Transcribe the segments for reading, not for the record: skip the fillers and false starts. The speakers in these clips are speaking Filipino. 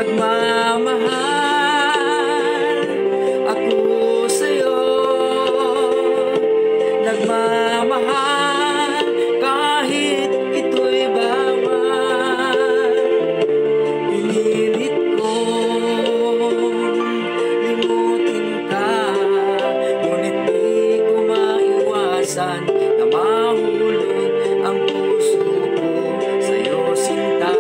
Nagmamahal ako sa'yo, nagmamahal kahit ito'y bawal. Pinilit kong limutin ka, ngunit di ko maiwasan na mahulog ang puso ko sa'yo, sinta.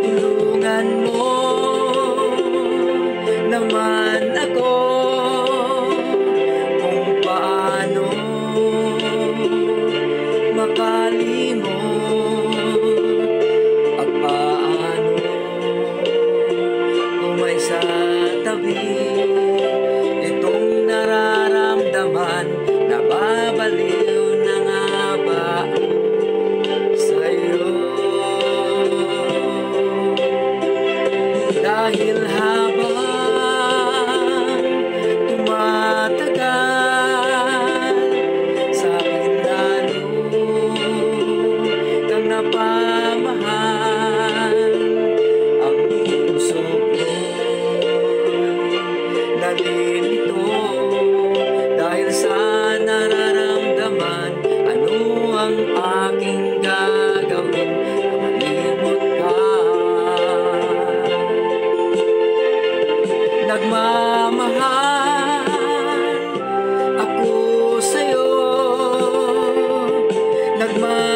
Tulungan mo naman ako kung paano makalimot at paano kung may sa tabi itong nararamdaman. Nababaliw na nga ba sa'yo? Dahil habang tumatagal, sa'kin lalo kang napamahal. Ang puso ko'y nalilito dahil sa nararamdaman. Ano ang aking gagawin na malimot ka? Nagmamahal ako sa'yo, nagmamahal